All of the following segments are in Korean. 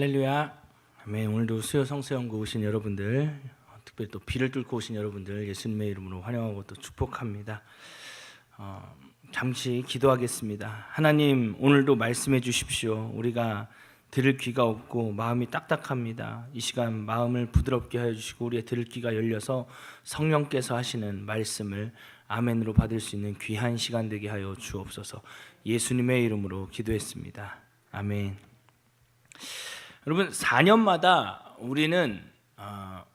할렐루야. 아멘. 오늘도 수요 성수연구 오신 여러분들, 특별히 또 비를 뚫고 오신 여러분들 예수님의 이름으로 환영하고 또 축복합니다. 잠시 기도하겠습니다. 하나님, 오늘도 말씀해 주십시오. 우리가 들을 귀가 없고 마음이 딱딱합니다. 이 시간 마음을 부드럽게 하여 주시고 우리의 들을 귀가 열려서 성령께서 하시는 말씀을 아멘으로 받을 수 있는 귀한 시간 되게 하여 주옵소서. 예수님의 이름으로 기도했습니다. 아멘. 여러분, 4년마다 우리는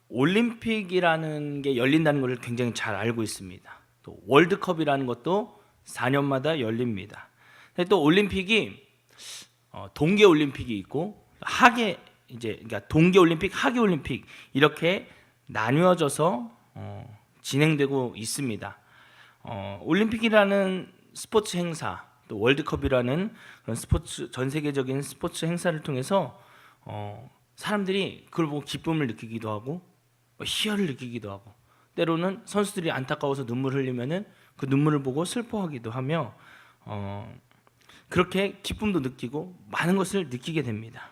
올림픽이라는 게 열린다는 것을 굉장히 잘 알고 있습니다. 또 월드컵이라는 것도 4년마다 열립니다. 또 올림픽이 동계 올림픽이 있고 그러니까 동계 올림픽, 하계 올림픽 이렇게 나뉘어져서 진행되고 있습니다. 올림픽이라는 스포츠 행사, 또 월드컵이라는 그런 스포츠, 전 세계적인 스포츠 행사를 통해서 사람들이 그걸 보고 기쁨을 느끼기도 하고 희열을 느끼기도 하고, 때로는 선수들이 안타까워서 눈물을 흘리면은 그 눈물을 보고 슬퍼하기도 하며 그렇게 기쁨도 느끼고 많은 것을 느끼게 됩니다.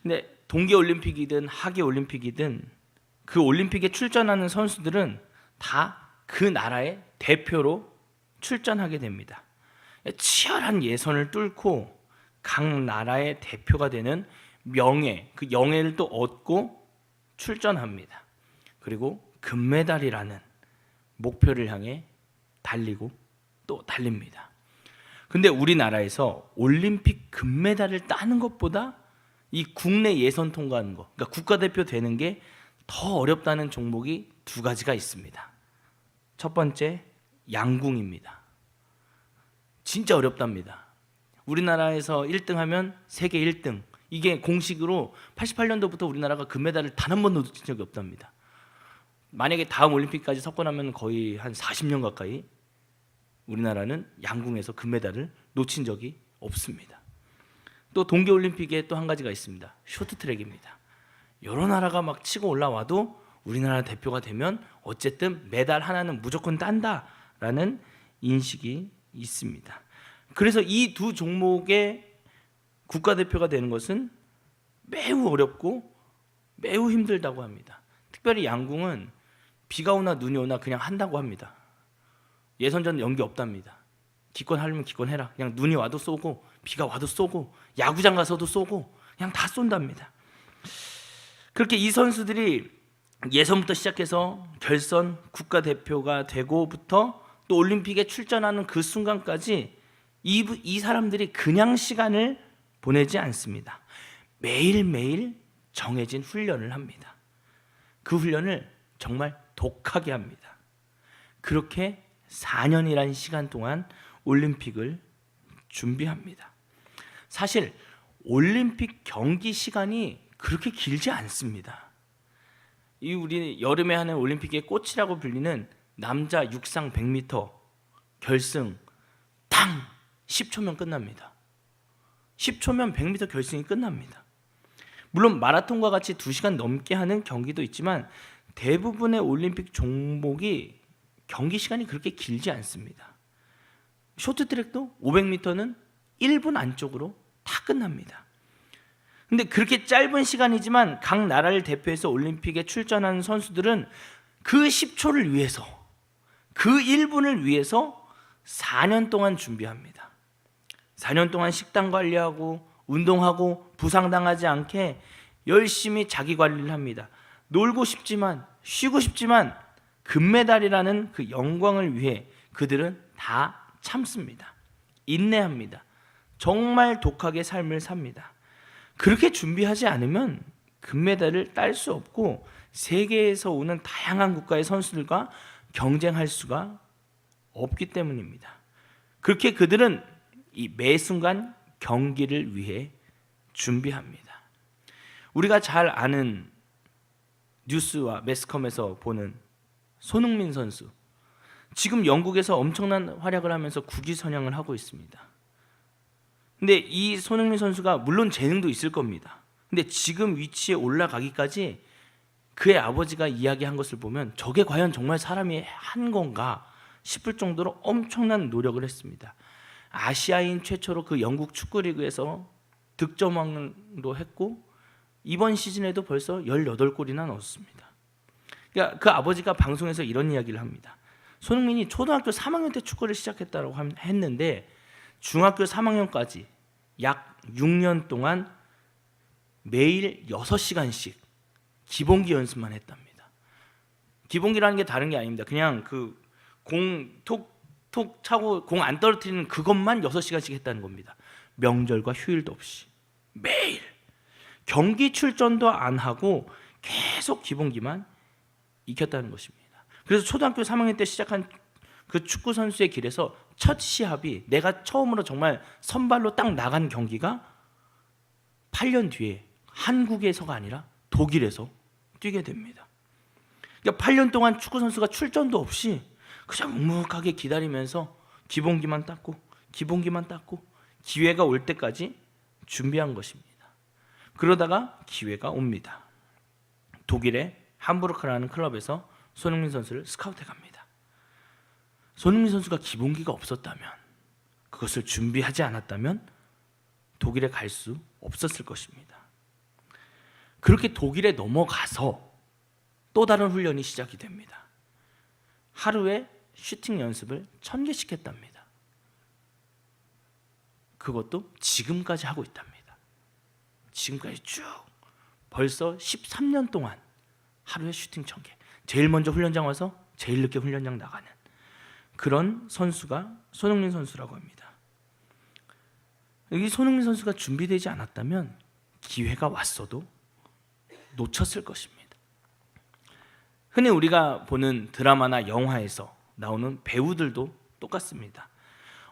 근데 동계 올림픽이든 하계 올림픽이든 그 올림픽에 출전하는 선수들은 다 그 나라의 대표로 출전하게 됩니다. 치열한 예선을 뚫고 각 나라의 대표가 되는 명예, 그 영예를 또 얻고 출전합니다. 그리고 금메달이라는 목표를 향해 달리고 또 달립니다. 근데 우리나라에서 올림픽 금메달을 따는 것보다 이 국내 예선 통과하는 거, 그러니까 국가대표 되는 게 더 어렵다는 종목이 두 가지가 있습니다. 첫 번째, 양궁입니다. 진짜 어렵답니다. 우리나라에서 1등 하면 세계 1등. 이게 공식으로 88년도부터 우리나라가 금메달을 단 한 번도 놓친 적이 없답니다. 만약에 다음 올림픽까지 석권하면 거의 한 40년 가까이 우리나라는 양궁에서 금메달을 놓친 적이 없습니다. 또 동계올림픽에 또 한 가지가 있습니다. 쇼트트랙입니다. 여러 나라가 막 치고 올라와도 우리나라 대표가 되면 어쨌든 메달 하나는 무조건 딴다라는 인식이 있습니다. 그래서 이 두 종목의 국가대표가 되는 것은 매우 어렵고 매우 힘들다고 합니다. 특별히 양궁은 비가 오나 눈이 오나 그냥 한다고 합니다. 예선전 연기 없답니다. 기권하려면 기권해라. 그냥 눈이 와도 쏘고 비가 와도 쏘고 야구장 가서도 쏘고 그냥 다 쏜답니다. 그렇게 이 선수들이 예선부터 시작해서 결선 국가대표가 되고부터 또 올림픽에 출전하는 그 순간까지 이 사람들이 그냥 시간을 보내지 않습니다. 매일매일 정해진 훈련을 합니다. 그 훈련을 정말 독하게 합니다. 그렇게 4년이라는 시간 동안 올림픽을 준비합니다. 사실 올림픽 경기 시간이 그렇게 길지 않습니다. 이 우리 여름에 하는 올림픽의 꽃이라고 불리는 남자 육상 100m 결승 탕 10초면 끝납니다. 10초면 100m 결승이 끝납니다. 물론 마라톤과 같이 2시간 넘게 하는 경기도 있지만 대부분의 올림픽 종목이 경기 시간이 그렇게 길지 않습니다. 쇼트트랙도 500m는 1분 안쪽으로 다 끝납니다. 근데 그렇게 짧은 시간이지만 각 나라를 대표해서 올림픽에 출전하는 선수들은 그 10초를 위해서, 그 1분을 위해서 4년 동안 준비합니다. 4년 동안 식단 관리하고 운동하고 부상당하지 않게 열심히 자기 관리를 합니다. 놀고 싶지만 쉬고 싶지만 금메달이라는 그 영광을 위해 그들은 다 참습니다. 인내합니다. 정말 독하게 삶을 삽니다. 그렇게 준비하지 않으면 금메달을 딸 수 없고 세계에서 오는 다양한 국가의 선수들과 경쟁할 수가 없기 때문입니다. 그렇게 그들은 이 매 순간 경기를 위해 준비합니다. 우리가 잘 아는 뉴스와 매스컴에서 보는 손흥민 선수, 지금 영국에서 엄청난 활약을 하면서 국위 선양을 하고 있습니다. 근데 이 손흥민 선수가 물론 재능도 있을 겁니다. 근데 지금 위치에 올라가기까지 그의 아버지가 이야기한 것을 보면 저게 과연 정말 사람이 한 건가 싶을 정도로 엄청난 노력을 했습니다. 아시아인 최초로 그 영국 축구리그에서 득점왕도 했고 이번 시즌에도 벌써 18골이나 넣었습니다. 그러니까 그 아버지가 방송에서 이런 이야기를 합니다. 손흥민이 초등학교 3학년 때 축구를 시작했다고 했는데 중학교 3학년까지 약 6년 동안 매일 6시간씩 기본기 연습만 했답니다. 기본기라는 게 다른 게 아닙니다. 그냥 그 공 톡톡 차고 공 안 떨어뜨리는 그것만 6시간씩 했다는 겁니다. 명절과 휴일도 없이 매일 경기 출전도 안 하고 계속 기본기만 익혔다는 것입니다. 그래서 초등학교 3학년 때 시작한 그 축구 선수의 길에서 첫 시합이 내가 처음으로 정말 선발로 딱 나간 경기가 8년 뒤에 한국에서가 아니라 독일에서 뛰게 됩니다. 그러니까 8년 동안 축구 선수가 출전도 없이 그냥 묵묵하게 기다리면서 기본기만 닦고 기회가 올 때까지 준비한 것입니다. 그러다가 기회가 옵니다. 독일의 함부르크라는 클럽에서 손흥민 선수를 스카우트해 갑니다. 손흥민 선수가 기본기가 없었다면, 그것을 준비하지 않았다면 독일에 갈 수 없었을 것입니다. 그렇게 독일에 넘어가서 또 다른 훈련이 시작이 됩니다. 하루에 슈팅 연습을 1000개씩 했답니다. 그것도 지금까지 하고 있답니다. 지금까지 쭉 벌써 13년 동안 하루에 슈팅 1000개. 제일 먼저 훈련장 와서 제일 늦게 훈련장 나가는 그런 선수가 손흥민 선수라고 합니다. 이 손흥민 선수가 준비되지 않았다면 기회가 왔어도 놓쳤을 것입니다. 흔히 우리가 보는 드라마나 영화에서 나오는 배우들도 똑같습니다.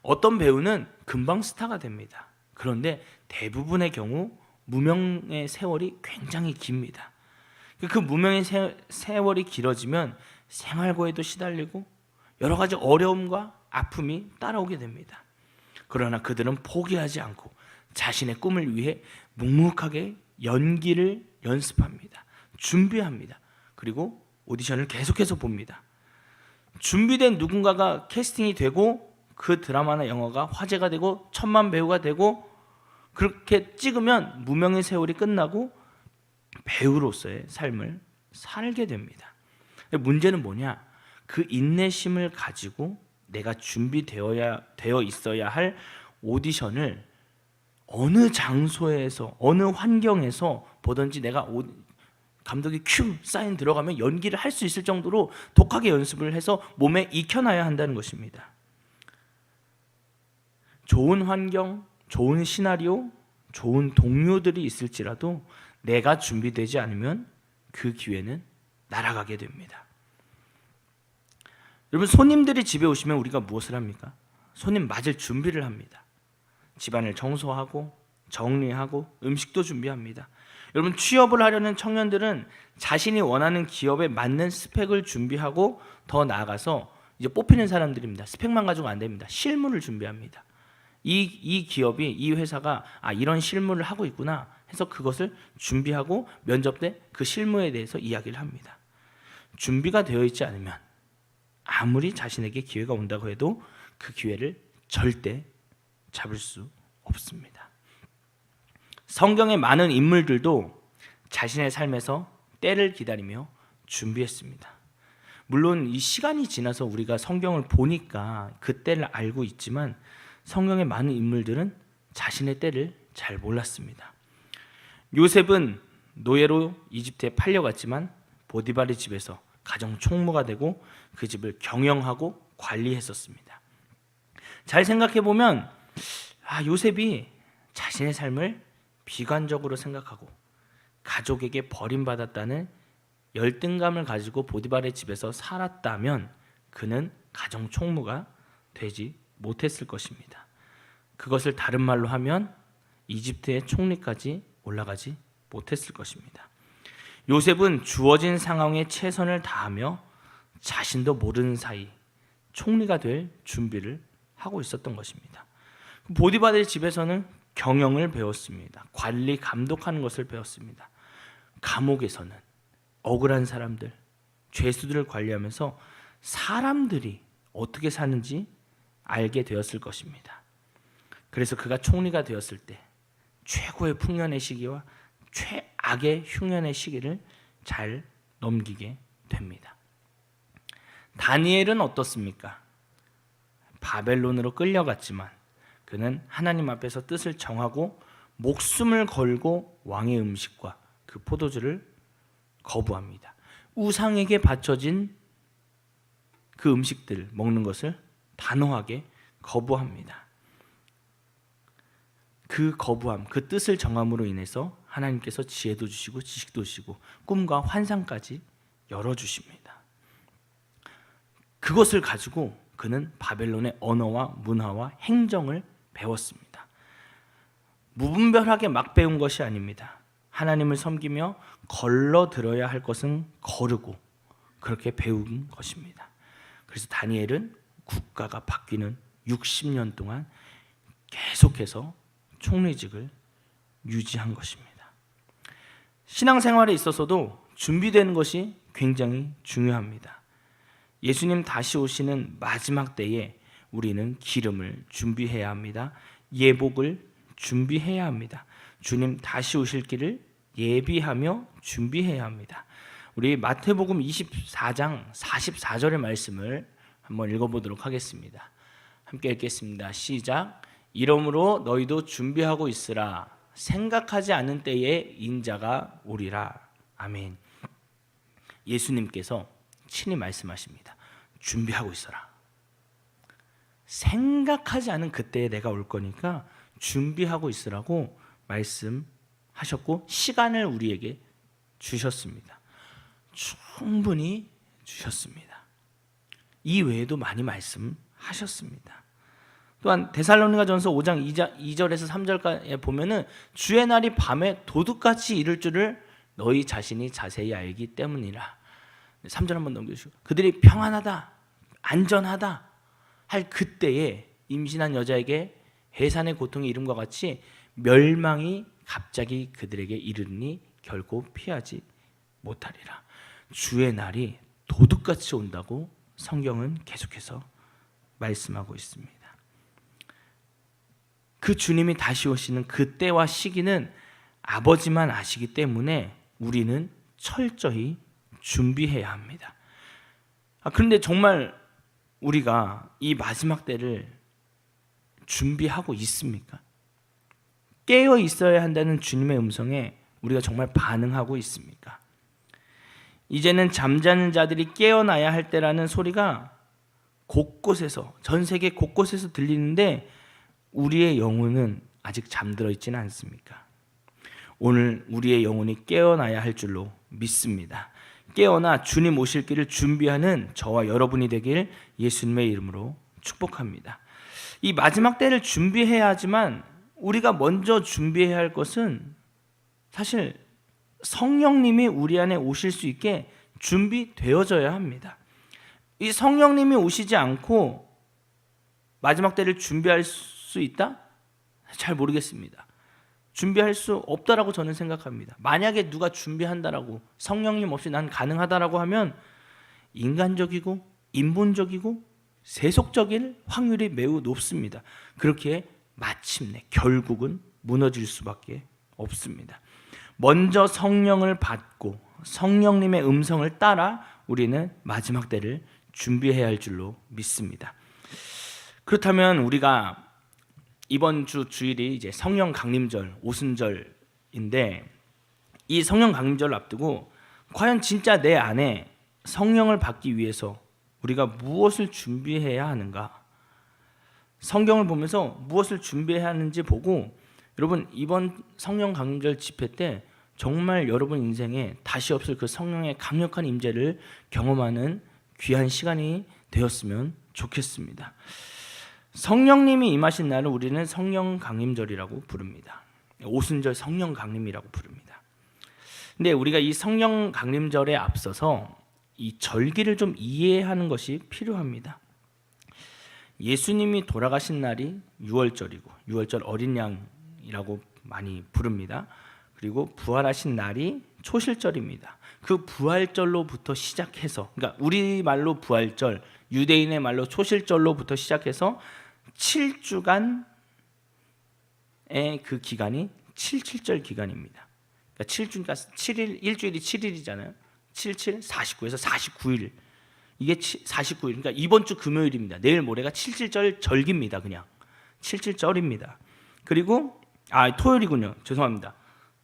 어떤 배우는 금방 스타가 됩니다. 그런데 대부분의 경우 무명의 세월이 굉장히 깁니다. 그 무명의 세월이 길어지면 생활고에도 시달리고 여러 가지 어려움과 아픔이 따라오게 됩니다. 그러나 그들은 포기하지 않고 자신의 꿈을 위해 묵묵하게 연기를 연습합니다. 준비합니다. 그리고 오디션을 계속해서 봅니다. 준비된 누군가가 캐스팅이 되고 그 드라마나 영화가 화제가 되고 천만 배우가 되고 그렇게 찍으면 무명의 세월이 끝나고 배우로서의 삶을 살게 됩니다. 문제는 뭐냐? 그 인내심을 가지고 내가 되어 있어야 할 오디션을 어느 장소에서 어느 환경에서 보든지 내가 감독이 큐 사인 들어가면 연기를 할 수 있을 정도로 독하게 연습을 해서 몸에 익혀놔야 한다는 것입니다. 좋은 환경, 좋은 시나리오, 좋은 동료들이 있을지라도 내가 준비되지 않으면 그 기회는 날아가게 됩니다. 여러분, 손님들이 집에 오시면 우리가 무엇을 합니까? 손님 맞을 준비를 합니다. 집안을 청소하고 정리하고 음식도 준비합니다. 여러분, 취업을 하려는 청년들은 자신이 원하는 기업에 맞는 스펙을 준비하고 더 나아가서 이제 뽑히는 사람들입니다. 스펙만 가지고 안 됩니다. 실무를 준비합니다. 이 기업이, 이 회사가 이런 실무를 하고 있구나 해서 그것을 준비하고 면접 때 그 실무에 대해서 이야기를 합니다. 준비가 되어 있지 않으면 아무리 자신에게 기회가 온다고 해도 그 기회를 절대 잡을 수 없습니다. 성경의 많은 인물들도 자신의 삶에서 때를 기다리며 준비했습니다. 물론 이 시간이 지나서 우리가 성경을 보니까 그 때를 알고 있지만 성경의 많은 인물들은 자신의 때를 잘 몰랐습니다. 요셉은 노예로 이집트에 팔려갔지만 보디발의 집에서 가정 총무가 되고 그 집을 경영하고 관리했었습니다. 잘 생각해 보면 요셉이 자신의 삶을 비관적으로 생각하고 가족에게 버림받았다는 열등감을 가지고 보디발의 집에서 살았다면 그는 가정 총무가 되지 못했을 것입니다. 그것을 다른 말로 하면 이집트의 총리까지 올라가지 못했을 것입니다. 요셉은 주어진 상황에 최선을 다하며 자신도 모르는 사이 총리가 될 준비를 하고 있었던 것입니다. 보디발의 집에서는 경영을 배웠습니다. 관리, 감독하는 것을 배웠습니다. 감옥에서는 억울한 사람들, 죄수들을 관리하면서 사람들이 어떻게 사는지 알게 되었을 것입니다. 그래서 그가 총리가 되었을 때 최고의 풍년의 시기와 악의 흉년의 시기를 잘 넘기게 됩니다. 다니엘은 어떻습니까? 바벨론으로 끌려갔지만 그는 하나님 앞에서 뜻을 정하고 목숨을 걸고 왕의 음식과 그 포도주를 거부합니다. 우상에게 바쳐진 그 음식들 먹는 것을 단호하게 거부합니다. 그 거부함, 그 뜻을 정함으로 인해서 하나님께서 지혜도 주시고 지식도 주시고 꿈과 환상까지 열어주십니다. 그것을 가지고 그는 바벨론의 언어와 문화와 행정을 배웠습니다. 무분별하게 막 배운 것이 아닙니다. 하나님을 섬기며 걸러들어야 할 것은 거르고 그렇게 배운 것입니다. 그래서 다니엘은 국가가 바뀌는 60년 동안 계속해서 총리직을 유지한 것입니다. 신앙생활에 있어서도 준비되는 것이 굉장히 중요합니다. 예수님 다시 오시는 마지막 때에 우리는 기름을 준비해야 합니다. 예복을 준비해야 합니다. 주님 다시 오실 길을 예비하며 준비해야 합니다. 우리 마태복음 24장 44절의 말씀을 한번 읽어보도록 하겠습니다. 함께 읽겠습니다. 시작. 이러므로 너희도 준비하고 있으라. 생각하지 않은 때에 인자가 오리라. 아멘. 예수님께서 친히 말씀하십니다. 준비하고 있어라. 생각하지 않은 그때에 내가 올 거니까 준비하고 있으라고 말씀하셨고 시간을 우리에게 주셨습니다. 충분히 주셨습니다. 이 외에도 많이 말씀하셨습니다. 또한 데살로니가전서 5장 2절에서 3절까지 보면은 주의 날이 밤에 도둑같이 이를 줄을 너희 자신이 자세히 알기 때문이라. 3절 한번 넘겨주시고 그들이 평안하다 안전하다 할 그때에 임신한 여자에게 해산의 고통이 이름과 같이 멸망이 갑자기 그들에게 이르니 결코 피하지 못하리라. 주의 날이 도둑같이 온다고 성경은 계속해서 말씀하고 있습니다. 그 주님이 다시 오시는 그때와 시기는 아버지만 아시기 때문에 우리는 철저히 준비해야 합니다. 그런데 정말 우리가 이 마지막 때를 준비하고 있습니까? 깨어 있어야 한다는 주님의 음성에 우리가 정말 반응하고 있습니까? 이제는 잠자는 자들이 깨어나야 할 때라는 소리가 곳곳에서 전 세계 곳곳에서 들리는데 우리의 영혼은 아직 잠들어 있지는 않습니까? 오늘 우리의 영혼이 깨어나야 할 줄로 믿습니다. 깨어나 주님 오실 길을 준비하는 저와 여러분이 되길 예수님의 이름으로 축복합니다. 이 마지막 때를 준비해야 하지만 우리가 먼저 준비해야 할 것은 사실 성령님이 우리 안에 오실 수 있게 준비되어져야 합니다. 이 성령님이 오시지 않고 마지막 때를 준비할 수 있다? 잘 모르겠습니다. 준비할 수 없다라고 저는 생각합니다. 만약에 누가 준비한다라고 성령님 없이 난 가능하다라고 하면 인간적이고 인본적이고 세속적일 확률이 매우 높습니다. 그렇게 마침내 결국은 무너질 수밖에 없습니다. 먼저 성령을 받고 성령님의 음성을 따라 우리는 마지막 때를 준비해야 할 줄로 믿습니다. 그렇다면 우리가 이번 주 주일이 이제 성령 강림절, 오순절인데 이 성령 강림절을 앞두고 과연 진짜 내 안에 성령을 받기 위해서 우리가 무엇을 준비해야 하는가? 성경을 보면서 무엇을 준비해야 하는지 보고 여러분 이번 성령 강림절 집회 때 정말 여러분 인생에 다시 없을 그 성령의 강력한 임재를 경험하는 귀한 시간이 되었으면 좋겠습니다. 성령님이 임하신 날을 우리는 성령 강림절이라고 부릅니다. 오순절 성령 강림이라고 부릅니다. 근데 우리가 이 성령 강림절에 앞서서 이 절기를 좀 이해하는 것이 필요합니다. 예수님이 돌아가신 날이 6월절이고 6월절 어린 양이라고 많이 부릅니다. 그리고 부활하신 날이 초실절입니다. 그 부활절로부터 시작해서 그러니까 우리말로 부활절, 유대인의 말로 초실절로부터 시작해서 7주간의 그 기간이 77절 기간입니다. 그러니까 7주니까 7일, 일주일이 7일이잖아요. 77, 49에서 49일. 이게 49일. 그러니까 이번 주 금요일입니다. 내일 모레가 77절 절기입니다. 그냥 77절입니다. 그리고 토요일이군요. 죄송합니다.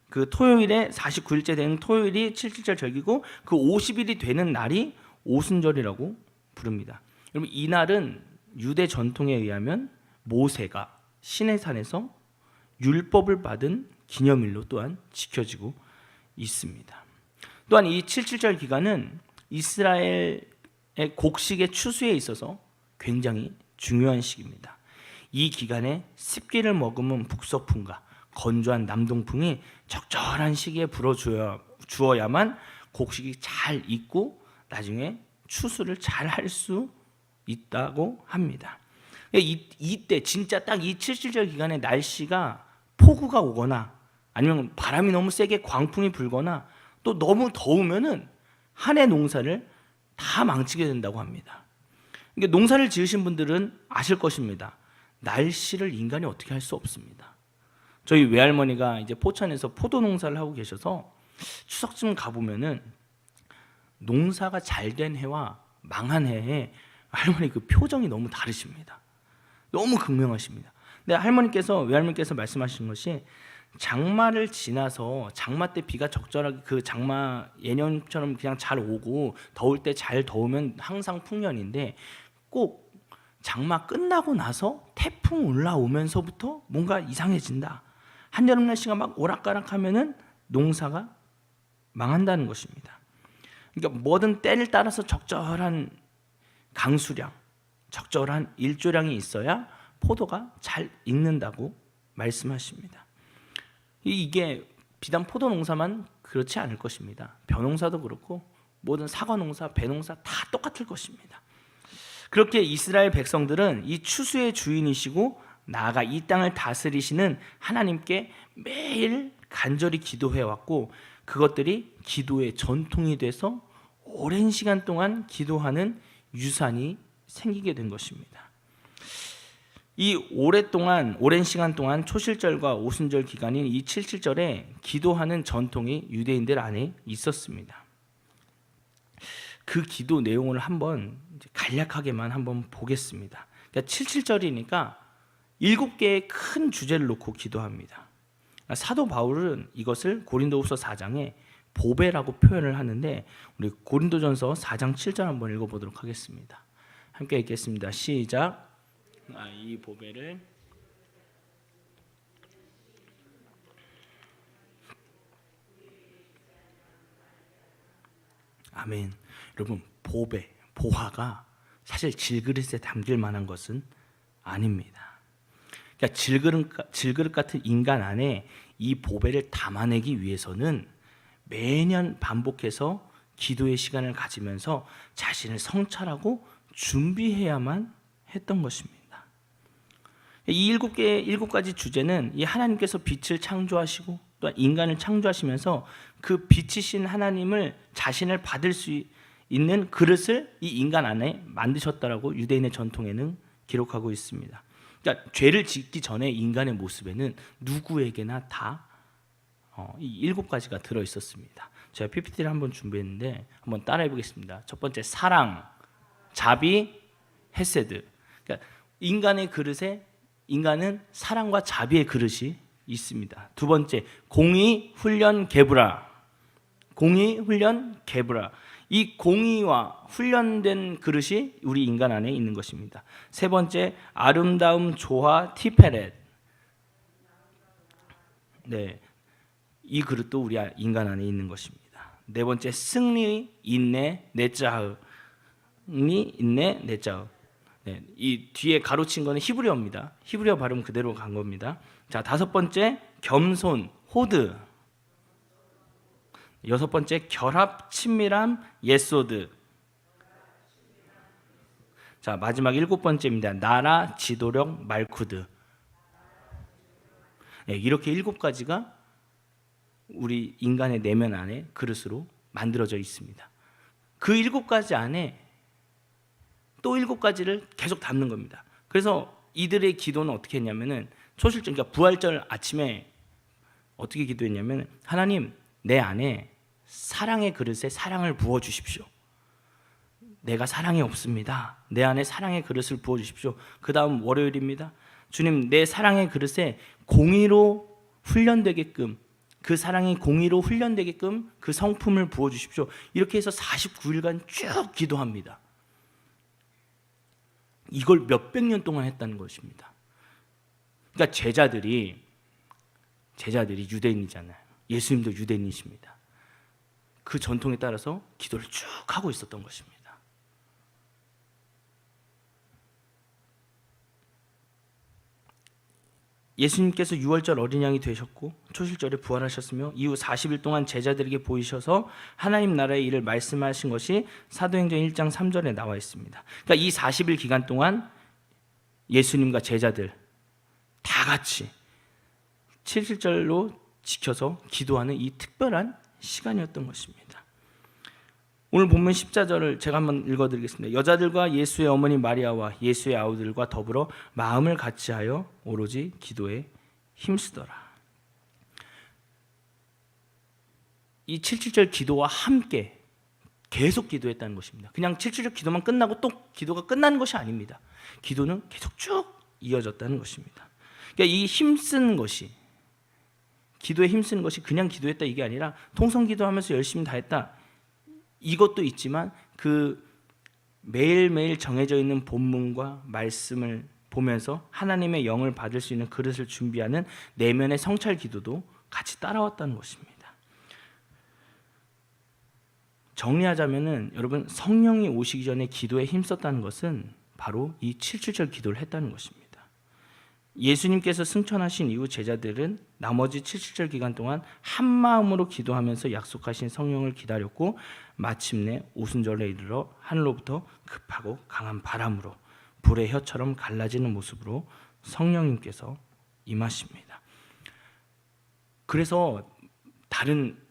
그 토요일에 49일째 되는 토요일이 77절 절기고 그 50일이 되는 날이 오순절이라고 부릅니다. 여러분 이 날은 유대 전통에 의하면 모세가 시내산에서 율법을 받은 기념일로 또한 지켜지고 있습니다. 또한 이 77절 기간은 이스라엘의 곡식의 추수에 있어서 굉장히 중요한 시기입니다. 이 기간에 습기를 머금은 북서풍과 건조한 남동풍이 적절한 시기에 불어주어야만 곡식이 잘 익고 나중에 추수를 잘 할 수 있다고 합니다. 이때 진짜 딱 이 77절 기간에 날씨가 폭우가 오거나 아니면 바람이 너무 세게 광풍이 불거나 또 너무 더우면은 한 해 농사를 다 망치게 된다고 합니다. 그러니까 농사를 지으신 분들은 아실 것입니다. 날씨를 인간이 어떻게 할 수 없습니다. 저희 외할머니가 이제 포천에서 포도 농사를 하고 계셔서 추석쯤 가보면은 농사가 잘 된 해와 망한 해에 할머니 그 표정이 너무 다르십니다. 너무 극명하십니다. 근데 외할머니께서 말씀하신 것이 장마를 지나서 장마 때 비가 적절하게 그 장마 예년처럼 그냥 잘 오고 더울 때 잘 더우면 항상 풍년인데 꼭 장마 끝나고 나서 태풍 올라오면서부터 뭔가 이상해진다. 한여름 날씨가 막 오락가락하면은 농사가 망한다는 것입니다. 그러니까 뭐든 때를 따라서 적절한 강수량, 적절한 일조량이 있어야 포도가 잘 익는다고 말씀하십니다. 이게 비단 포도 농사만 그렇지 않을 것입니다. 벼농사도 그렇고 모든 사과 농사, 배 농사 다 똑같을 것입니다. 그렇게 이스라엘 백성들은 이 추수의 주인이시고 나아가 이 땅을 다스리시는 하나님께 매일 간절히 기도해왔고 그것들이 기도의 전통이 돼서 오랜 시간 동안 기도하는 유산이 생기게 된 것입니다. 이 오랜 시간 동안 초실절과 오순절 기간인 이 77절에 기도하는 전통이 유대인들 안에 있었습니다. 그 기도 내용을 한번 간략하게만 한번 보겠습니다. 그러니까 77절이니까 7개의 큰 주제를 놓고 기도합니다. 사도 바울은 이것을 고린도후서 4장에 보배라고 표현을 하는데 우리 고린도전서 4장 7절 한번 읽어보도록 하겠습니다. 함께 읽겠습니다. 시작. 이 보배를 아멘. 여러분 보배, 보화가 사실 질그릇에 담길 만한 것은 아닙니다. 그러니까 질그릇 같은 인간 안에 이 보배를 담아내기 위해서는 매년 반복해서 기도의 시간을 가지면서 자신을 성찰하고 준비해야만 했던 것입니다. 이 일곱 가지 주제는 이 하나님께서 빛을 창조하시고 또 인간을 창조하시면서 그 빛이신 하나님을 자신을 받을 수 있는 그릇을 이 인간 안에 만드셨다라고 유대인의 전통에는 기록하고 있습니다. 그러니까 죄를 짓기 전에 인간의 모습에는 누구에게나 다 이 7가지가 들어 있었습니다. 제가 PPT를 한번 준비했는데 한번 따라해 보겠습니다. 첫 번째 사랑, 자비, 헤세드. 그러니까 인간의 그릇에 인간은 사랑과 자비의 그릇이 있습니다. 두 번째 공의, 훈련, 게브라. 공의, 훈련, 게브라. 이 공의와 훈련된 그릇이 우리 인간 안에 있는 것입니다. 세 번째 아름다움, 조화, 티페렛. 네, 이 그릇도 우리 인간 안에 있는 것입니다. 네 번째 승리, 인내, 네짜흐. 승리, 인내, 네짜흐. 네, 이 뒤에 가로친 거는 히브리어입니다. 히브리어 발음 그대로 간 겁니다. 자, 다섯 번째 겸손, 호드. 여섯 번째 결합, 친밀함, 예소드. 자, 마지막 7번째입니다. 나라, 지도력, 말쿠드. 네, 이렇게 7가지가 우리 인간의 내면 안에 그릇으로 만들어져 있습니다. 그 7가지 안에 또 7가지를 계속 담는 겁니다. 그래서 이들의 기도는 어떻게 했냐면은 초실절, 그러니까 부활절 아침에 어떻게 기도했냐면 하나님 내 안에 사랑의 그릇에 사랑을 부어 주십시오. 내가 사랑이 없습니다. 내 안에 사랑의 그릇을 부어 주십시오. 그 다음 월요일입니다. 주님, 내 사랑의 그릇에 공의로 훈련되게끔, 그 사랑이 공의로 훈련되게끔 그 성품을 부어 주십시오. 이렇게 해서 49일간 쭉 기도합니다. 이걸 몇백 년 동안 했다는 것입니다. 그러니까 제자들이 유대인이잖아요. 예수님도 유대인이십니다. 그 전통에 따라서 기도를 쭉 하고 있었던 것입니다. 예수님께서 유월절 어린 양이 되셨고 초실절에 부활하셨으며 이후 40일 동안 제자들에게 보이셔서 하나님 나라의 일을 말씀하신 것이 사도행전 1장 3절에 나와 있습니다. 그러니까 이 40일 기간 동안 예수님과 제자들 다 같이 칠칠절로 지켜서 기도하는 이 특별한 시간이었던 것입니다. 오늘 본문 14절을 제가 한번 읽어드리겠습니다. 여자들과 예수의 어머니 마리아와 예수의 아우들과 더불어 마음을 같이하여 오로지 기도에 힘쓰더라. 이 77절 기도와 함께 계속 기도했다는 것입니다. 그냥 77절 기도만 끝나고 또 기도가 끝나는 것이 아닙니다. 기도는 계속 쭉 이어졌다는 것입니다. 그러니까 이 힘쓰는 것이, 기도에 힘쓰는 것이 그냥 기도했다 이게 아니라 통성 기도하면서 열심히 다 했다 이것도 있지만, 그 매일매일 정해져 있는 본문과 말씀을 보면서 하나님의 영을 받을 수 있는 그릇을 준비하는 내면의 성찰 기도도 같이 따라왔다는 것입니다. 정리하자면은 여러분, 성령이 오시기 전에 기도에 힘썼다는 것은 바로 이 77절 기도를 했다는 것입니다. 예수님께서 승천하신 이후 제자들은 나머지 77절 기간 동안 한 마음으로 기도하면서 약속하신 성령을 기다렸고, 마침내 오순절에 이르러 하늘로부터 급하고 강한 바람으로 불의 혀처럼 갈라지는 모습으로 성령님께서 임하십니다. 그래서 다른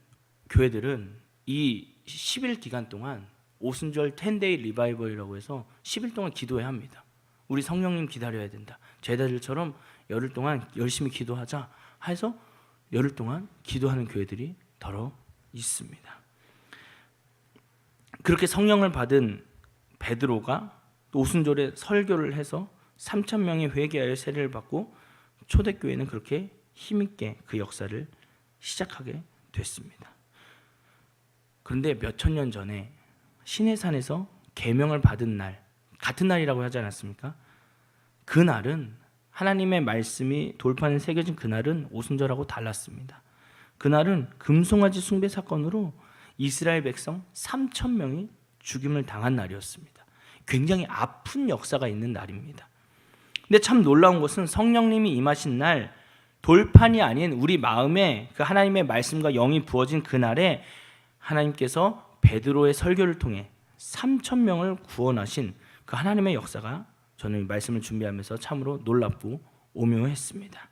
교회들은 이 10일 기간 동안 오순절 10데이 리바이벌이라고 해서 10일 동안 기도해야 합니다. 우리 성령님 기다려야 된다. 제자들처럼 열흘 동안 열심히 기도하자 해서 열흘 동안 기도하는 교회들이 더러 있습니다. 그렇게 성령을 받은 베드로가 오순절에 설교를 해서 3,000명이 회개하여 세례를 받고 초대교회는 그렇게 힘있게 그 역사를 시작하게 됐습니다. 그런데 몇천 년 전에 시내산에서 계명을 받은 날, 같은 날이라고 하지 않았습니까? 그날은 하나님의 말씀이 돌판에 새겨진 그날은 오순절하고 달랐습니다. 그날은 금송아지 숭배 사건으로 이스라엘 백성 3,000명이 죽임을 당한 날이었습니다. 굉장히 아픈 역사가 있는 날입니다. 근데 참 놀라운 것은 성령님이 임하신 날, 돌판이 아닌 우리 마음에 그 하나님의 말씀과 영이 부어진 그날에 하나님께서 베드로의 설교를 통해 3,000명을 구원하신 그 하나님의 역사가 저는 말씀을 준비하면서 참으로 놀랍고 오묘했습니다.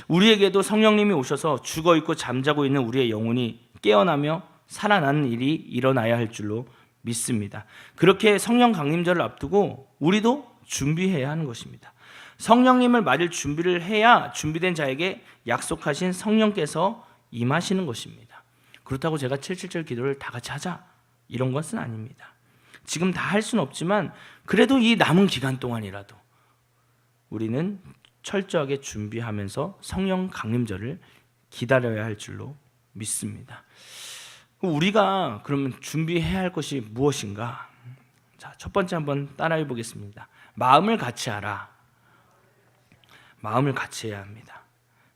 우리에게도 성령님이 오셔서 죽어있고 잠자고 있는 우리의 영혼이 깨어나며 살아나는 일이 일어나야 할 줄로 믿습니다. 그렇게 성령 강림절을 앞두고 우리도 준비해야 하는 것입니다. 성령님을 맞을 준비를 해야 준비된 자에게 약속하신 성령께서 임하시는 것입니다. 그렇다고 제가 77절 기도를 다 같이 하자 이런 것은 아닙니다. 지금 다 할 수는 없지만 그래도 이 남은 기간 동안이라도 우리는 철저하게 준비하면서 성령 강림절을 기다려야 할 줄로 믿습니다. 우리가 그러면 준비해야 할 것이 무엇인가? 자, 첫 번째 한번 따라해 보겠습니다. 마음을 같이 하라. 마음을 같이 해야 합니다.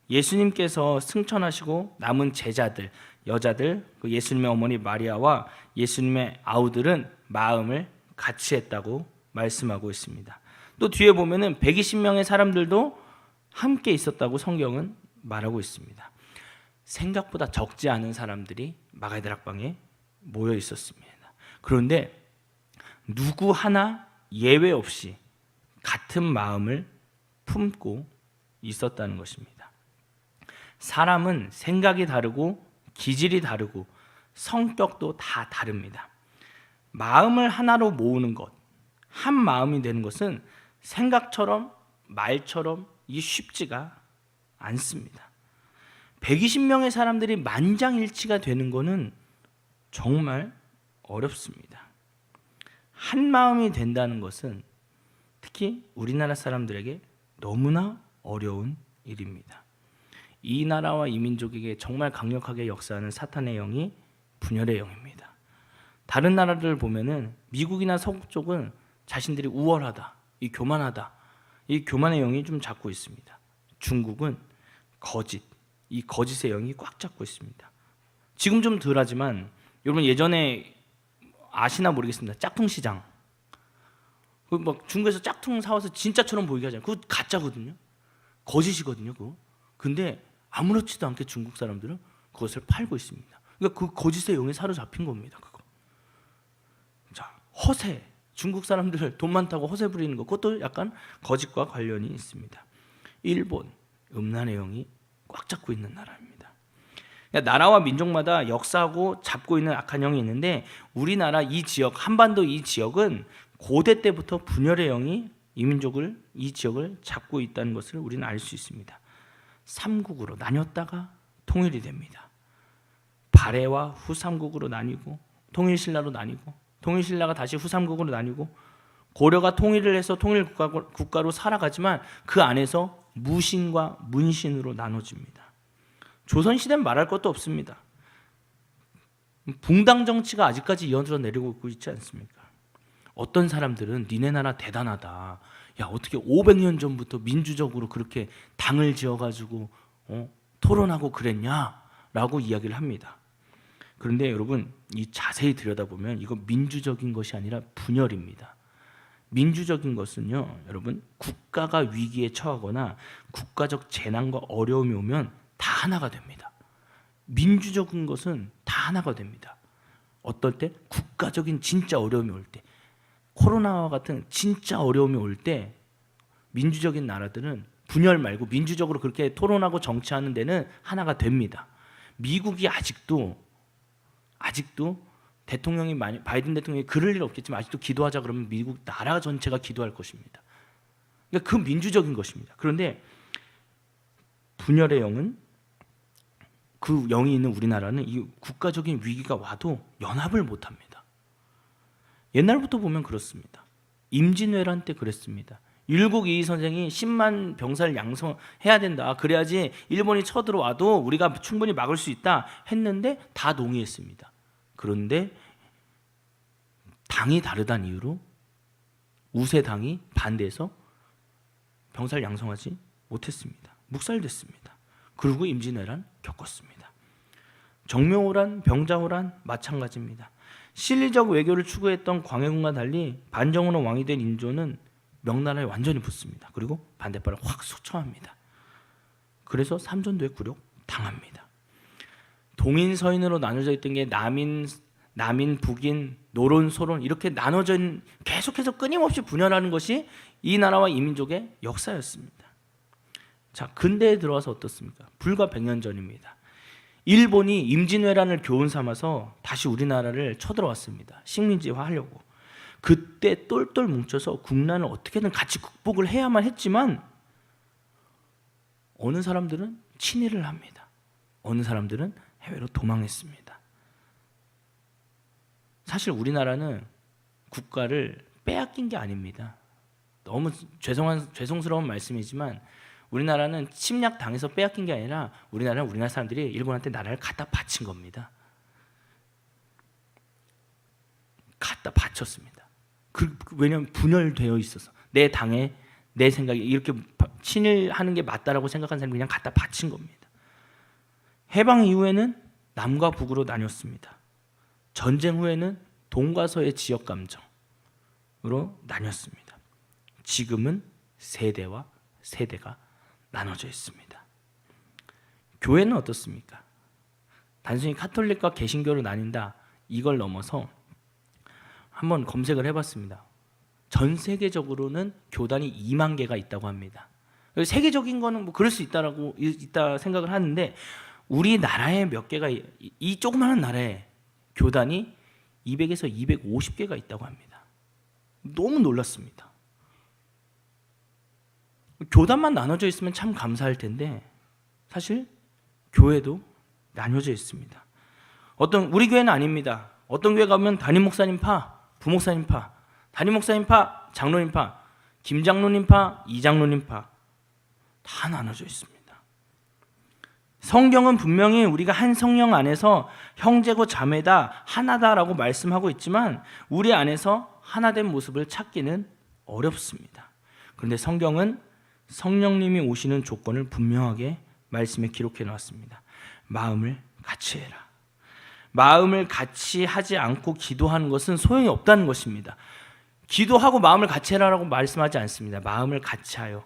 예수님께서 승천하시고 남은 제자들, 여자들, 그 예수님의 어머니 마리아와 예수님의 아우들은 마음을 같이 했다고 말씀하고 있습니다. 또 뒤에 보면은 120명의 사람들도 함께 있었다고 성경은 말하고 있습니다. 생각보다 적지 않은 사람들이 마가다락방에 모여 있었습니다. 그런데 누구 하나 예외 없이 같은 마음을 품고 있었다는 것입니다. 사람은 생각이 다르고 기질이 다르고 성격도 다 다릅니다. 마음을 하나로 모으는 것, 한 마음이 되는 것은 생각처럼 말처럼 이 쉽지가 않습니다. 120명의 사람들이 만장일치가 되는 것은 정말 어렵습니다. 한 마음이 된다는 것은 특히 우리나라 사람들에게 너무나 어려운 일입니다. 이 나라와 이 민족에게 정말 강력하게 역사하는 사탄의 영이 분열의 영입니다. 다른 나라들을 보면은 미국이나 서구 쪽은 자신들이 우월하다, 이 교만하다, 이 교만의 영이 좀 잡고 있습니다. 중국은 거짓, 이 거짓의 영이 꽉 잡고 있습니다. 지금 좀 덜하지만 여러분 예전에 아시나 모르겠습니다. 짝퉁 시장. 그 막 중국에서 짝퉁 사와서 진짜처럼 보이게 하잖아요. 그거 가짜거든요. 거짓이거든요. 그거. 근데 아무렇지도 않게 중국 사람들은 그것을 팔고 있습니다. 그러니까 그 거짓의 영에 사로잡힌 겁니다. 그거. 자, 허세. 중국 사람들 돈 많다고 허세 부리는 거, 그것도 약간 거짓과 관련이 있습니다. 일본, 음란의 영이 꽉 잡고 있는 나라입니다. 그러니까 나라와 민족마다 역사하고 잡고 있는 악한 영이 있는데 우리나라 이 지역, 한반도 이 지역은 고대 때부터 분열의 영이 이 민족을, 이 지역을 잡고 있다는 것을 우리는 알 수 있습니다. 삼국으로 나뉘었다가 통일이 됩니다. 발해와 후삼국으로 나뉘고 통일신라로 나뉘고 통일신라가 다시 후삼국으로 나뉘고 고려가 통일을 해서 통일 국가로 살아가지만 그 안에서 무신과 문신으로 나눠집니다. 조선시대는 말할 것도 없습니다. 붕당 정치가 아직까지 이어져 내려오고 있지 않습니까? 어떤 사람들은 니네 나라 대단하다. 야, 어떻게 500년 전부터 민주적으로 그렇게 당을 지어가지고 토론하고 그랬냐라고 이야기를 합니다. 그런데 여러분 이 자세히 들여다보면 이거 민주적인 것이 아니라 분열입니다. 민주적인 것은요, 여러분 국가가 위기에 처하거나 국가적 재난과 어려움이 오면 다 하나가 됩니다. 민주적인 것은 다 하나가 됩니다. 어떨 때? 국가적인 진짜 어려움이 올 때, 코로나와 같은 진짜 어려움이 올 때 민주적인 나라들은 분열 말고 민주적으로 그렇게 토론하고 정치하는 데는 하나가 됩니다. 미국이 아직도 대통령이 바이든 대통령이 그럴 일 없겠지만 아직도 기도하자 그러면 미국 나라 전체가 기도할 것입니다. 그러니까 그 민주적인 것입니다. 그런데 분열의 영은, 그 영이 있는 우리나라는 이 국가적인 위기가 와도 연합을 못합니다. 옛날부터 보면 그렇습니다. 임진왜란 때 그랬습니다. 율곡이의 선생이 10만 병사를 양성해야 된다. 그래야지 일본이 쳐들어와도 우리가 충분히 막을 수 있다 했는데 다 동의했습니다. 그런데 당이 다르다는 이유로 우세당이 반대해서 병사를 양성하지 못했습니다. 묵살됐습니다. 그리고 임진왜란 겪었습니다. 정묘호란, 병자호란 마찬가지입니다. 실리적 외교를 추구했던 광해군과 달리 반정으로 왕이 된 인조는 명나라에 완전히 붙습니다. 그리고 반대발을 확 수청합니다. 그래서 삼전도에 굴욕 당합니다. 동인 서인으로 나눠져 있던 게 남인, 북인, 노론, 소론 이렇게 나눠져 있는, 계속해서 끊임없이 분열하는 것이 이 나라와 이 민족의 역사였습니다. 자, 근대에 들어와서 어떻습니까? 불과 100년 전입니다. 일본이 임진왜란을 교훈 삼아서 다시 우리나라를 쳐들어왔습니다. 식민지화하려고. 그때 똘똘 뭉쳐서 국난을 어떻게든 같이 극복을 해야만 했지만 어느 사람들은 친일을 합니다. 어느 사람들은 해외로 도망했습니다. 사실 우리나라는 국가를 빼앗긴 게 아닙니다. 너무 죄송스러운 말씀이지만 우리나라는 침략 당해서 빼앗긴 게 아니라 우리나라는 우리나라 사람들이 일본한테 나라를 갖다 바친 겁니다. 갖다 바쳤습니다. 왜냐하면 분열되어 있어서 내 당에 내 생각이 이렇게 친일하는 게 맞다라고 생각한 사람이 그냥 갖다 바친 겁니다. 해방 이후에는 남과 북으로 나뉘었습니다. 전쟁 후에는 동과 서의 지역 감정으로 나뉘었습니다. 지금은 세대와 세대가 나눠져 있습니다. 교회는 어떻습니까? 단순히 카톨릭과 개신교로 나뉜다 이걸 넘어서 한번 검색을 해봤습니다. 전 세계적으로는 교단이 2만 개가 있다고 합니다. 세계적인 거는 뭐 그럴 수 있다 생각을 하는데 우리나라에 몇 개가, 이 조그마한 나라에 교단이 200에서 250개가 있다고 합니다. 너무 놀랐습니다. 교단만 나눠져 있으면 참 감사할 텐데 사실 교회도 나뉘어져 있습니다. 우리 교회는 아닙니다. 어떤 교회 가면 담임 목사님 파, 부목사님 파, 담임 목사님 파, 장로님 파, 김장로님 파, 이장로님 파, 다 나눠져 있습니다. 성경은 분명히 우리가 한 성령 안에서 형제고 자매다, 하나다라고 말씀하고 있지만 우리 안에서 하나된 모습을 찾기는 어렵습니다. 그런데 성경은 성령님이 오시는 조건을 분명하게 말씀에 기록해 놓았습니다. 마음을 같이 해라. 마음을 같이 하지 않고 기도하는 것은 소용이 없다는 것입니다. 기도하고 마음을 같이 해라라고 말씀하지 않습니다. 마음을 같이 하여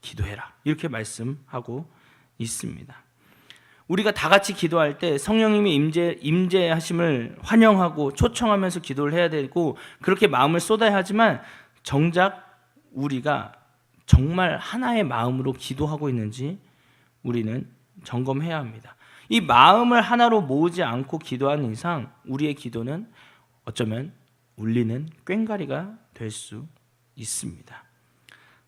기도해라, 이렇게 말씀하고 있습니다. 우리가 다 같이 기도할 때 성령님이 임재하심을 환영하고 초청하면서 기도를 해야 되고 그렇게 마음을 쏟아야 하지만 정작 우리가 정말 하나의 마음으로 기도하고 있는지 우리는 점검해야 합니다. 이 마음을 하나로 모으지 않고 기도하는 이상 우리의 기도는 어쩌면 울리는 꽹과리가 될 수 있습니다.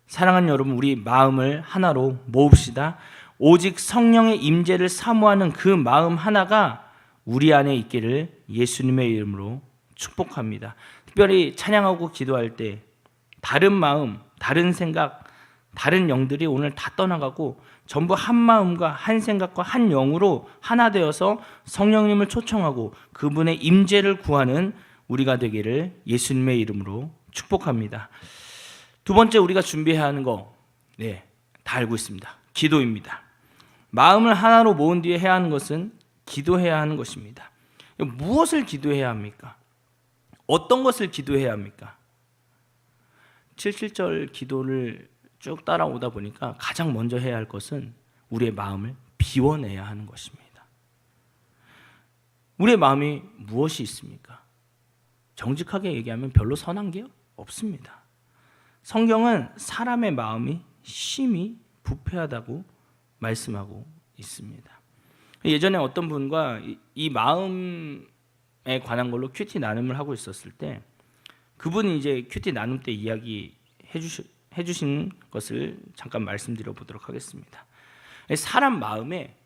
사랑하는 여러분, 우리 마음을 하나로 모읍시다. 오직 성령의 임재를 사모하는 그 마음 하나가 우리 안에 있기를 예수님의 이름으로 축복합니다. 특별히 찬양하고 기도할 때 다른 마음, 다른 생각, 다른 영들이 오늘 다 떠나가고 전부 한 마음과 한 생각과 한 영으로 하나 되어서 성령님을 초청하고 그분의 임재를 구하는 우리가 되기를 예수님의 이름으로 축복합니다. 두 번째 우리가 준비해야 하는 거, 다 알고 있습니다. 기도입니다. 마음을 하나로 모은 뒤에 해야 하는 것은 기도해야 하는 것입니다. 무엇을 기도해야 합니까? 어떤 것을 기도해야 합니까? 77절 기도를 쭉 따라오다 보니까 가장 먼저 해야 할 것은 우리의 마음을 비워내야 하는 것입니다. 우리의 마음이 무엇이 있습니까? 정직하게 얘기하면 별로 선한 게 없습니다. 성경은 사람의 마음이 심히 부패하다고 말씀하고 있습니다. 예전에 어떤 분과 이 마음에 관한 걸로 큐티 나눔을 하고 있었을 때 그분이 이제 큐티 나눔 때 이야기 해주신 것을 잠깐 말씀드려 보도록 하겠습니다. 사람 마음에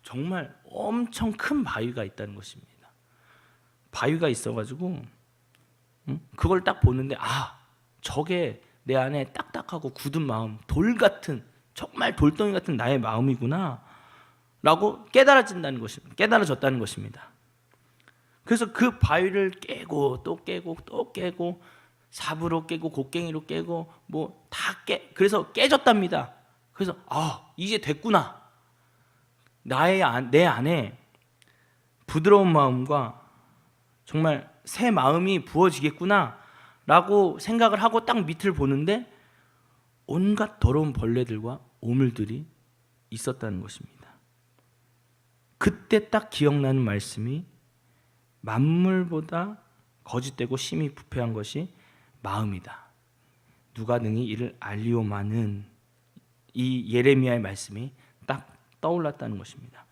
정말 엄청 큰 바위가 있다는 것입니다. 바위가 있어가지고 그걸 딱 보는데 저게 내 안에 딱딱하고 굳은 마음, 돌 같은, 정말 돌덩이 같은 나의 마음이구나 라고 깨달아졌다는 것입니다. 그래서 그 바위를 깨고 또 깨고 또 깨고 삽으로 깨고 곡괭이로 깨고 그래서 깨졌답니다. 그래서 이제 됐구나. 내 안에 부드러운 마음과 정말 새 마음이 부어지겠구나 라고 생각을 하고 딱 밑을 보는데 온갖 더러운 벌레들과 오물들이 있었다는 것입니다. 그때 딱 기억나는 말씀이 만물보다 거짓되고 심히 부패한 것이 마음이다. 누가 능히 이를 알리오마는, 이 예레미야의 말씀이 딱 떠올랐다는 것입니다.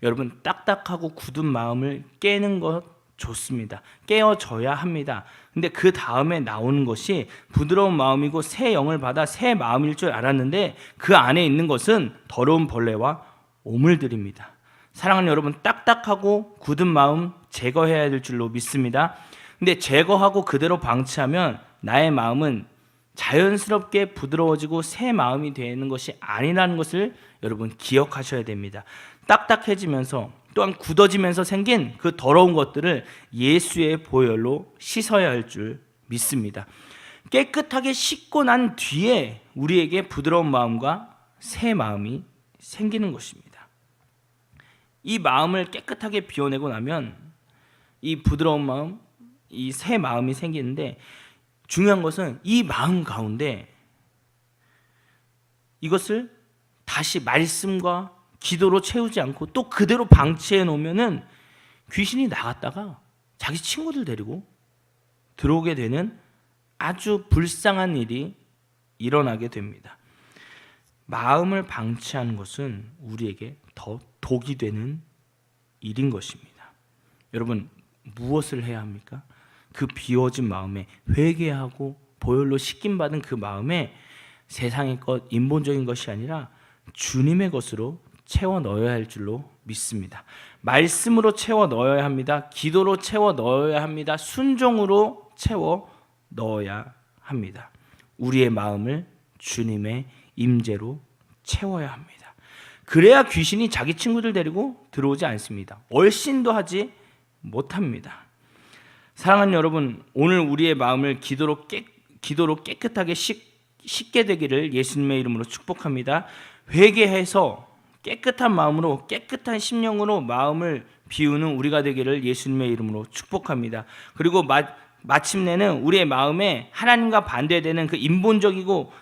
여러분, 딱딱하고 굳은 마음을 깨는 것 좋습니다. 깨어져야 합니다. 근데 그 다음에 나오는 것이 부드러운 마음이고 새 영을 받아 새 마음일 줄 알았는데 그 안에 있는 것은 더러운 벌레와 오물들입니다. 사랑하는 여러분, 딱딱하고 굳은 마음 제거해야 될 줄로 믿습니다. 근데 제거하고 그대로 방치하면 나의 마음은 자연스럽게 부드러워지고 새 마음이 되는 것이 아니라는 것을 여러분 기억하셔야 됩니다. 딱딱해지면서 또한 굳어지면서 생긴 그 더러운 것들을 예수의 보혈로 씻어야 할 줄 믿습니다. 깨끗하게 씻고 난 뒤에 우리에게 부드러운 마음과 새 마음이 생기는 것입니다. 이 마음을 깨끗하게 비워내고 나면 이 부드러운 마음, 이 새 마음이 생기는데 중요한 것은 이 마음 가운데 이것을 다시 말씀과 기도로 채우지 않고 또 그대로 방치해 놓으면은 귀신이 나갔다가 자기 친구들 데리고 들어오게 되는 아주 불쌍한 일이 일어나게 됩니다. 마음을 방치하는 것은 우리에게 더 독이 되는 일인 것입니다. 여러분, 무엇을 해야 합니까? 그 비워진 마음에 회개하고 보혈로 씻김받은 그 마음에 세상의 것, 인본적인 것이 아니라 주님의 것으로 채워 넣어야 할 줄로 믿습니다. 말씀으로 채워 넣어야 합니다. 기도로 채워 넣어야 합니다. 순종으로 채워 넣어야 합니다. 우리의 마음을 주님의 임재로 채워야 합니다. 그래야 귀신이 자기 친구들 데리고 들어오지 않습니다. 얼씬도 하지 못합니다. 사랑하는 여러분, 오늘 우리의 마음을 기도로 깨끗하게 씻게 되기를 예수님의 이름으로 축복합니다. 회개해서 깨끗한 마음으로, 깨끗한 심령으로 마음을 비우는 우리가 되기를 예수님의 이름으로 축복합니다. 그리고 마침내는 우리의 마음에 하나님과 반대되는 그 인본적이고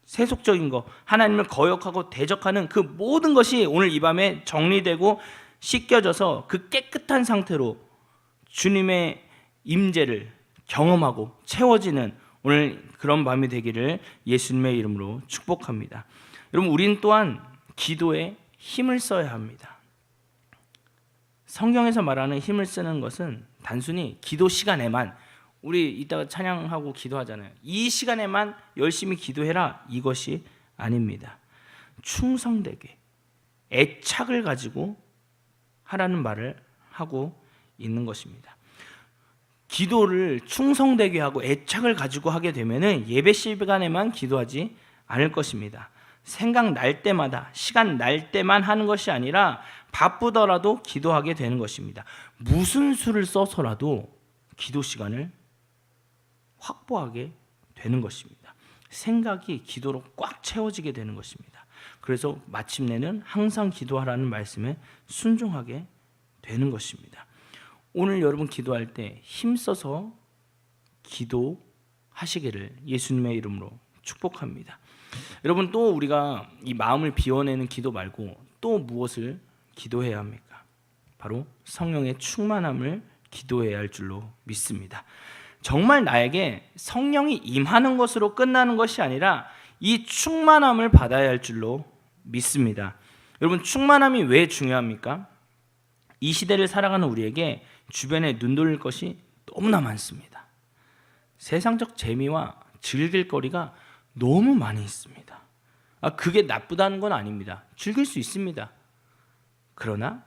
세속적인 거, 하나님을 거역하고 대적하는 그 모든 것이 오늘 이 밤에 정리되고 씻겨져서 그 깨끗한 상태로 주님의 임재를 경험하고 채워지는 오늘 그런 밤이 되기를 예수님의 이름으로 축복합니다. 여러분, 우리는 또한 기도에 힘을 써야 합니다. 성경에서 말하는 힘을 쓰는 것은 단순히 기도 시간에만, 우리 이따가 찬양하고 기도하잖아요. 이 시간에만 열심히 기도해라, 이것이 아닙니다. 충성되게 애착을 가지고 하라는 말을 하고 있는 것입니다. 기도를 충성되게 하고 애착을 가지고 하게 되면은 예배 시간에만 기도하지 않을 것입니다. 생각날 때마다, 시간 날 때만 하는 것이 아니라 바쁘더라도 기도하게 되는 것입니다. 무슨 수를 써서라도 기도 시간을 확보하게 되는 것입니다. 생각이 기도로 꽉 채워지게 되는 것입니다. 그래서 마침내는 항상 기도하라는 말씀에 순종하게 되는 것입니다. 오늘 여러분 기도할 때 힘써서 기도하시기를 예수님의 이름으로 축복합니다. 여러분, 또 우리가 이 마음을 비워내는 기도 말고 또 무엇을 기도해야 합니까? 바로 성령의 충만함을 기도해야 할 줄로 믿습니다. 정말 나에게 성령이 임하는 것으로 끝나는 것이 아니라 이 충만함을 받아야 할 줄로 믿습니다. 여러분, 충만함이 왜 중요합니까? 이 시대를 살아가는 우리에게 주변에 눈 돌릴 것이 너무나 많습니다. 세상적 재미와 즐길 거리가 너무 많이 있습니다. 그게 나쁘다는 건 아닙니다. 즐길 수 있습니다. 그러나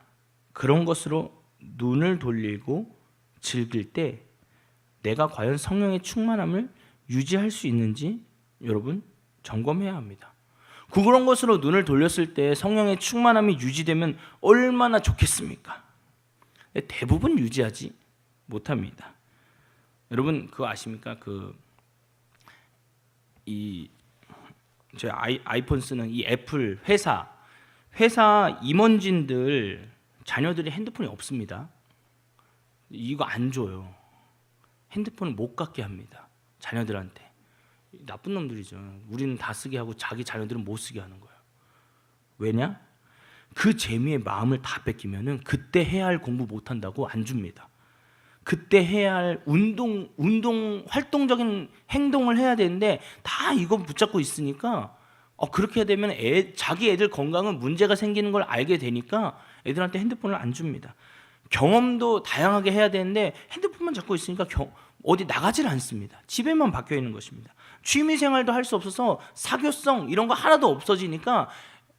그런 것으로 눈을 돌리고 즐길 때 내가 과연 성령의 충만함을 유지할 수 있는지 여러분 점검해야 합니다. 그런 것으로 눈을 돌렸을 때 성령의 충만함이 유지되면 얼마나 좋겠습니까? 대부분 유지하지 못합니다. 여러분 그거 아십니까? 제 아이폰 쓰는 이 애플 회사 임원진들 자녀들이 핸드폰이 없습니다. 이거 안 줘요. 핸드폰을 못 갖게 합니다. 자녀들한테. 나쁜 놈들이죠. 우리는 다 쓰게 하고 자기 자녀들은 못 쓰게 하는 거예요. 왜냐? 그 재미에 마음을 다 뺏기면은 그때 해야 할 공부 못 한다고 안 줍니다. 그때 해야 할 운동 활동적인 행동을 해야 되는데 다 이거 붙잡고 있으니까 그렇게 되면 자기 애들 건강은 문제가 생기는 걸 알게 되니까 애들한테 핸드폰을 안 줍니다. 경험도 다양하게 해야 되는데 핸드폰만 잡고 있으니까 어디 나가질 않습니다. 집에만 박혀 있는 것입니다. 취미생활도 할 수 없어서 사교성 이런 거 하나도 없어지니까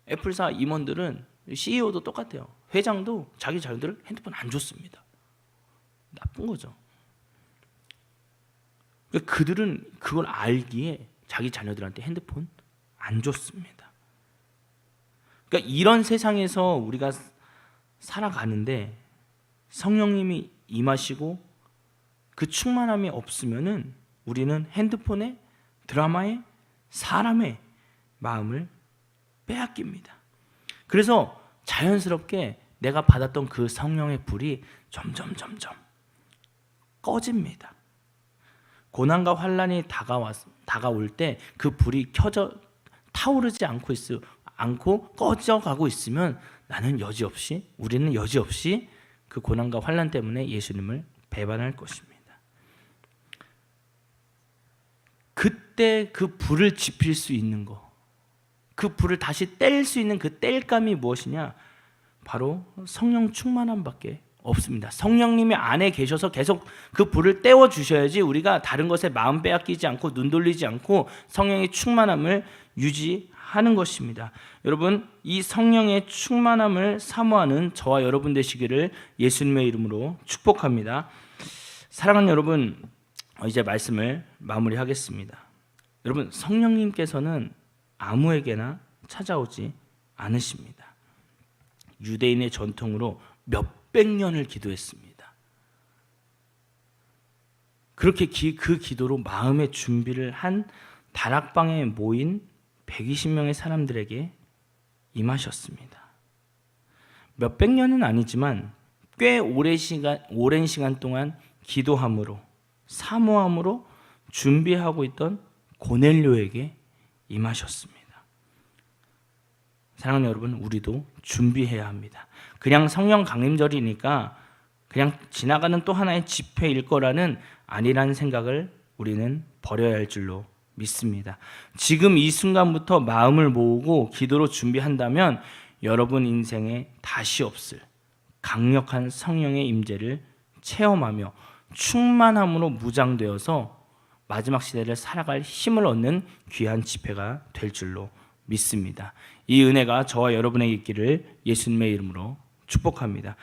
애플사 임원들은 CEO도 똑같아요. 회장도 자기 자녀들을 핸드폰 안 줬습니다. 나쁜 거죠. 그들은 그걸 알기에 자기 자녀들한테 핸드폰 안 줬습니다. 그러니까 이런 세상에서 우리가 살아가는데 성령님이 임하시고 그 충만함이 없으면은 우리는 핸드폰에, 드라마에, 사람의 마음을 빼앗깁니다. 그래서 자연스럽게 내가 받았던 그 성령의 불이 점점 꺼집니다. 고난과 환난이 다가올 때 그 불이 타오르지 않고 꺼져가고 있으면 우리는 여지없이 그 고난과 환난 때문에 예수님을 배반할 것입니다. 그때 그 불을 지필 수 있는 거, 그 불을 다시 뗄 수 있는 그 뗄감이 무엇이냐? 바로 성령 충만함밖에 없습니다. 성령님이 안에 계셔서 계속 그 불을 떼워 주셔야지 우리가 다른 것에 마음 빼앗기지 않고 눈 돌리지 않고 성령의 충만함을 유지하는 것입니다. 여러분, 이 성령의 충만함을 사모하는 저와 여러분 되시기를 예수님의 이름으로 축복합니다. 사랑하는 여러분, 이제 말씀을 마무리하겠습니다. 여러분, 성령님께서는 아무에게나 찾아오지 않으십니다. 유대인의 전통으로 몇백 년을 기도했습니다. 그렇게 그 기도로 마음의 준비를 한 다락방에 모인 120명의 사람들에게 임하셨습니다. 몇백 년은 아니지만 꽤 오랜 시간 동안 기도함으로 사모함으로 준비하고 있던 고넬료에게 임하셨습니다. 사랑하는 여러분, 우리도 준비해야 합니다. 그냥 성령 강림절이니까 그냥 지나가는 또 하나의 집회일 거라는 아니라는 생각을 우리는 버려야 할 줄로 믿습니다. 지금 이 순간부터 마음을 모으고 기도로 준비한다면 여러분 인생에 다시 없을 강력한 성령의 임재를 체험하며 충만함으로 무장되어서 마지막 시대를 살아갈 힘을 얻는 귀한 집회가 될 줄로 믿습니다. 이 은혜가 저와 여러분에게 있기를 예수님의 이름으로 축복합니다.